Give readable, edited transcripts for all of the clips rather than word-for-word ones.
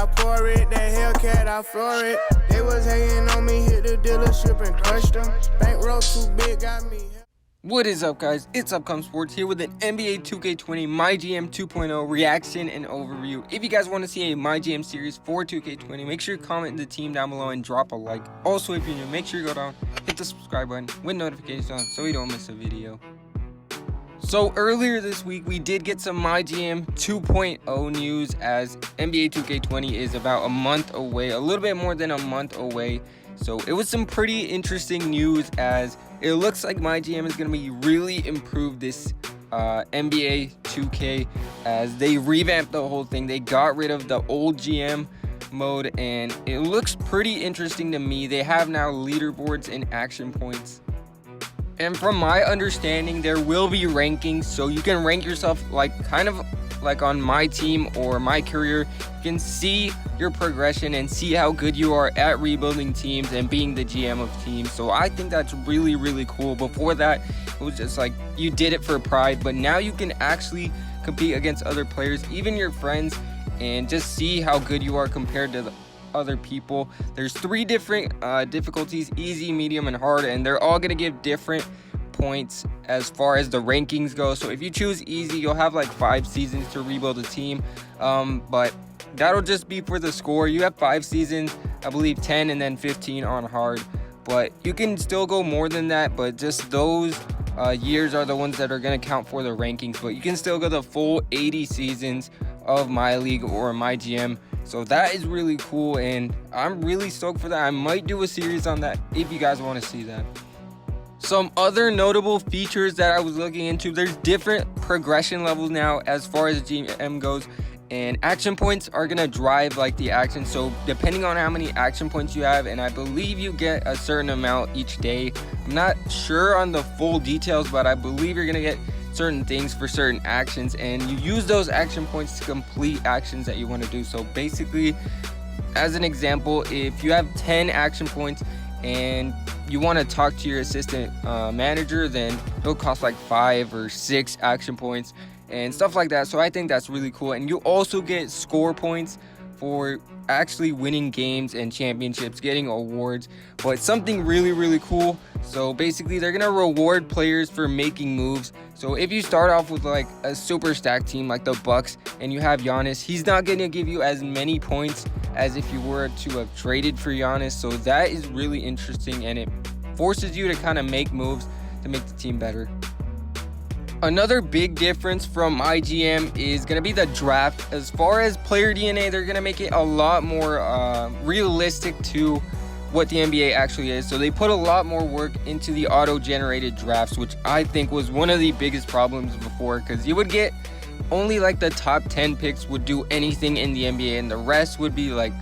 I pour it, that Hellcat, I floor it. They was hating on me, hit the dealership and crushed them. Bankroll too big, got me. What is up, guys? It's Upcom Sports here with an NBA 2K20 MyGM 2.0 reaction and overview. If you guys want to see a MyGM series for 2K20, make sure you comment the team down below and drop a like. Also, if you're new, make sure you go down, hit the subscribe button with notifications on so you don't miss a video. So earlier this week, we did get some MyGM 2.0 news as NBA 2K20 is about a month away, a little bit more than a month away. So it was some pretty interesting news as it looks like MyGM is going to be really improved this NBA 2K as they revamped the whole thing. They got rid of the old GM mode and it looks pretty interesting to me. They have now leaderboards and action points. And from my understanding, there will be rankings, so you can rank yourself kind of like on my team or my career. You can see your progression and see how good you are at rebuilding teams and being the GM of teams. So I think that's really, really cool. Before that, it was just like you did it for pride, but now you can actually compete against other players, even your friends, and just see how good you are compared to the other people. There's 3 different difficulties: easy, medium, and hard, and they're all gonna give different points as far as the rankings go. So if you choose easy, you'll have like 5 seasons to rebuild a team, but that'll just be for the score. You have 5 seasons, I believe 10 and then 15 on hard, but you can still go more than that, but just those years are the ones that are going to count for the rankings. But you can still go the full 80 seasons of my league or my GM. So that is really cool, and I'm really stoked for that. I might do a series on that if you guys want to see that. Some other notable features that I was looking into: there's different progression levels now as far as GM goes, and action points are gonna drive like the action. So depending on how many action points you have, and I believe you get a certain amount each day. I'm not sure on the full details, but I believe you're gonna get certain things for certain actions, and you use those action points to complete actions that you want to do. So basically, as an example, if you have 10 action points and you want to talk to your assistant manager, then it'll cost like 5 or 6 action points and stuff like that. So I think that's really cool. And you also get score points for actually winning games and championships, getting awards. But something really, really cool, so basically they're gonna reward players for making moves. So if you start off with like a super stacked team like the Bucks and you have Giannis, he's not gonna give you as many points as if you were to have traded for Giannis. So that is really interesting, and it forces you to kind of make moves to make the team better. Another big difference from MyGM is going to be the draft. As far as player DNA, they're going to make it a lot more realistic to what the NBA actually is. So they put a lot more work into the auto-generated drafts, which I think was one of the biggest problems before, because you would get only like the top 10 picks would do anything in the NBA, and the rest would be like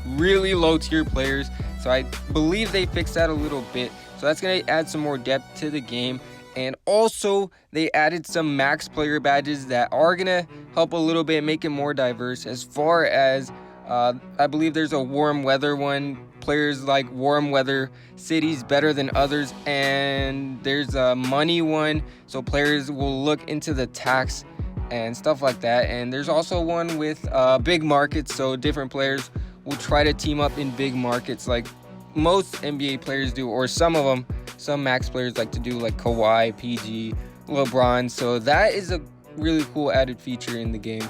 really low-tier players. So I believe they fixed that a little bit. So that's going to add some more depth to the game. And also, they added some max player badges that are going to help a little bit, make it more diverse. As far as, I believe there's a warm weather one. Players like warm weather cities better than others. And there's a money one, so players will look into the tax and stuff like that. And there's also one with big markets, so different players will try to team up in big markets like most NBA players do, or some of them. Some max players like to do, like Kawhi, PG, LeBron. So that is a really cool added feature in the game.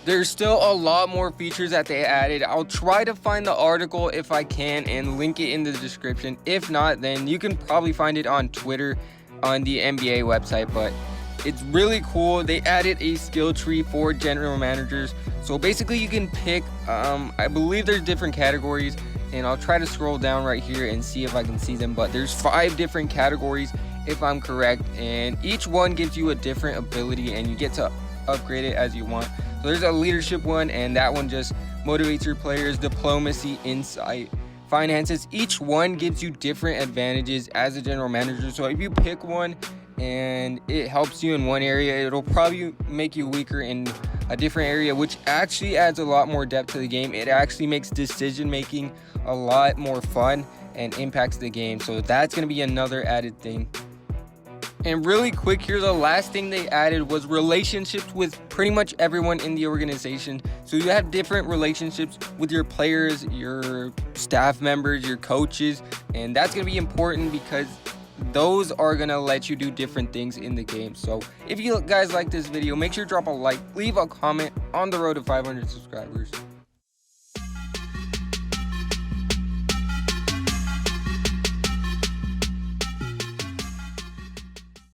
There's still a lot more features that they added. I'll try to find the article if I can and link it in the description. If not, then you can probably find it on Twitter on the NBA website. But it's really cool. They added a skill tree for general managers. So basically you can pick, I believe there's different categories, and I'll try to scroll down right here and see if I can see them. But there's 5 different categories if I'm correct, and each one gives you a different ability and you get to upgrade it as you want. So there's a leadership one, and that one just motivates your players. Diplomacy, insight, finances. Each one gives you different advantages as a general manager. So if you pick one and it helps you in one area, it'll probably make you weaker in a different area, which actually adds a lot more depth to the game. It actually makes decision making a lot more fun and impacts the game. So that's going to be another added thing. And really quick here, the last thing they added was relationships with pretty much everyone in the organization. So you have different relationships with your players, your staff members, your coaches, and that's going to be important because those are going to let you do different things in the game. So if you guys like this video, make sure to drop a like, leave a comment on the road to 500 subscribers.